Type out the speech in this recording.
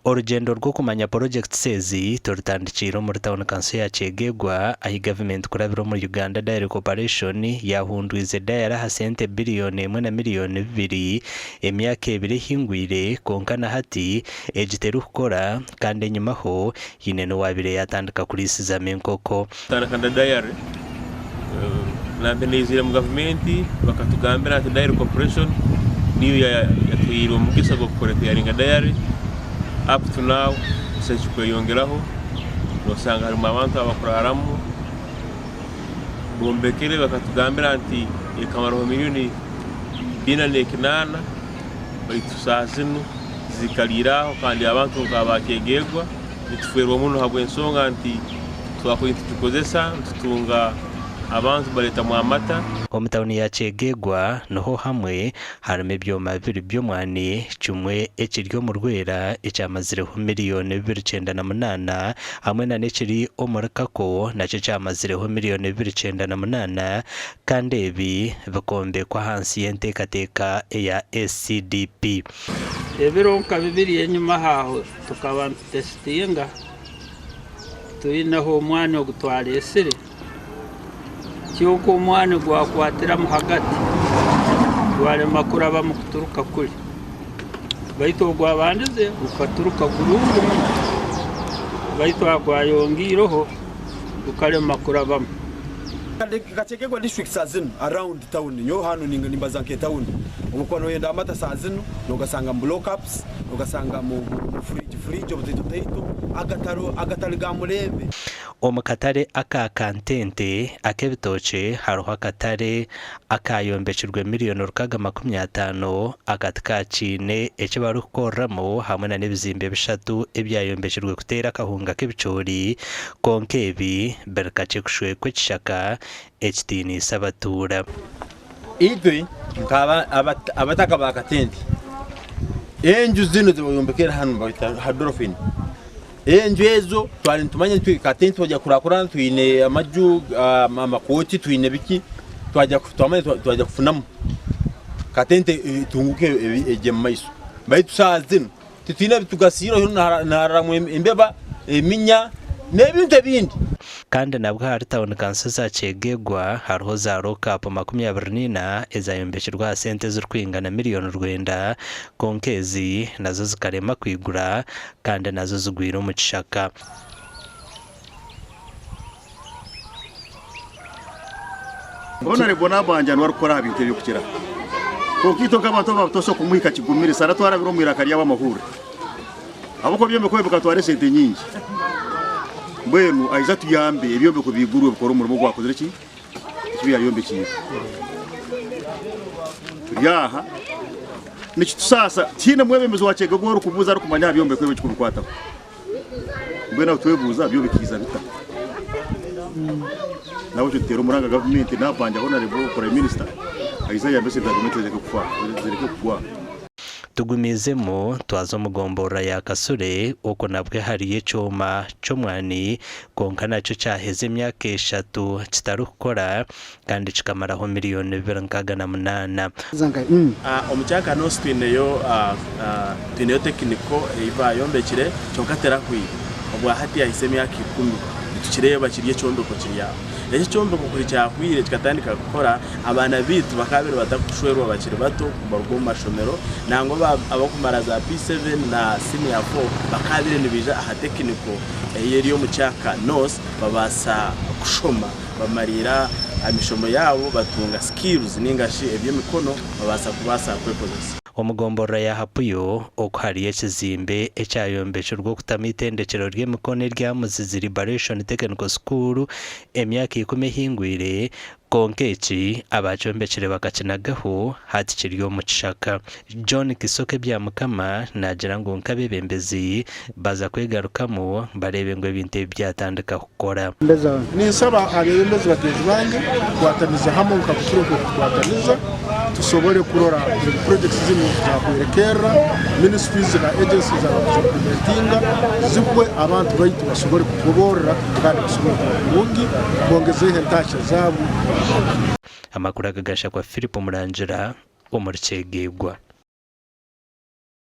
Urugendo rwo kumanya projects ezi turutandikira muri town council ya Kyegegwa ahi government kurabiro muri Uganda Direct Corporation yahundwize dayara hasente biliyoni 1 na miliyoni 2 emyaka 2 hingwire konkana hati egiteru kukora kandi nyuma ho yineno wabire yatandika kurisiza menkoko tandikanda dayari nabenezire mu Gavumenti bakatugambira ati Direct Corporation niyo yatwiro mugisa go koreka yaringa dayari up to now search kweyongeraho nosanga hari abantu abakuraramu bombekere bakatugambira ati ikamaro miliyoni 4.8 bayitusazino zikaliraho kandi abantu Kyegegwa bitufwerwa muno habwensonga ati twakoyita tukozesa tutunga abantu baleta mu amata omutawuni ya Kyegegwa noho hamwe harime byoma bibiri byomwani kimwe ekiryo mu Rwera ecyamazireho miliyoni 298 hamwe na nekiri omurakako nacyo cyamazireho miliyoni 298 kandi ebi bikombe kwa hansi y'entekateka ya SDP ebironka bibiri enyuma haho tukaba testinga tuyinaho omwana ogutwara esire cyuko umwana gwakwatira mu hagati gware makuru aba mu kuturuka kuri bayito gwabandize ukaturuka kurungu bayito agwayongiroho ukale makuru aba Agacencwire district sazino around town nyo hano nimbaza nke town umukono yenda amata sazino nogasanga mu block ups nogasanga mu fridge obutito agataro gamurebe omukatare aka kantente akebitoche haruho akatare akayombekirwe miliyoni 50 akatkachine ekibarukoramo hamwe na nebizimbe bishatu ebyayombekirwe kutera kahunga kebicori konkebi berkachekushwe kwekishaka HTN sabatura idwe nkaba abataka bakatente enju zino ziboyombekera hano bayita hadrofin enju ezo twali ntumanye katente twaja kurakurana twine amaju amakoti twine biki twaja kufunamu katente tunguke eje maiso bayitusazino twine bitugasiro naramwe imbeba eminya nebintu ebindi kandi nabwo hari town council za Kyegegwa hariho za rokapu 24 ezayombekirwa sente z'urwingana miliyoni 9 konkezi nazo zikaremwa kwigura kandi nazo zigwire mu bishaka Bonare bona banja n'warukora habite byo kukira kokito kabato batosho kumuhika kigumire sara twara biro mwirakariya b'amahuri abuko byembe ko bukatware sente nyingi Bwenu aiza tuyambe ebyombe ko biguru bikora umurimo gwakoze iki kibiya yombe kiye yaha niki tusasa tine mwebemeze wa Kyegegwa ro kubuza ro kumanya byombe ko bikurukwata bwena twebuza byo bikiza bita nawo cyotero muranga government nabanja honorable prime minister aiza yambese government zereke kuhwa tugumizemo twazo mugombora ya kasure uko nabwe hariye cyoma cyomwani konkana cyo cyaheze imyaka 3 kitarukora kandi kikamaraho miliyoni 208 omucyaka no stwineyo twineyo tekiniko iba yombekire cyokatera kwi obwa hati yahise imyaka 10 tukireba kiriye cyondoko kiriya ese cyombe kukuri cyakwire kikatandika gukora abana bitu bakabiri batakushwerwa bakiri bato kubarwo mashomero nango abakumara za P7 na senior 4 bakabire nibija aha tekiniko yeriyo mu cyaka nos babasa kushoma bamarira amishomo yabo batunga skills ningashi ebyo mikono babasa kwekozesa omugombora ya hapuyo okhariye kizimbe ekyayombekirwa kutamitendekero ry'emikono rya Muzizi Liberation Technical School emyaka 10 hingwire konkechi abachombekere bakakinagaho hati kiryo mu kishaka John Kisoke bya mukama nagira ngo nkabebembezi baza kwegarukamo barebe ngo ibintu byatandika gukora ni saba abebembezi batezwange kwataniza hamwe ukabukiro kwataniza tusobore kurora projects zimwe zakwerekera ministries na agencies za implementinga zikwe abantu bayitu basobore kugoborera kandi basobore kubungi bongeze hentasha zabo amakuru agagasha kwa Philip Murangira wo muri Kyegegwa.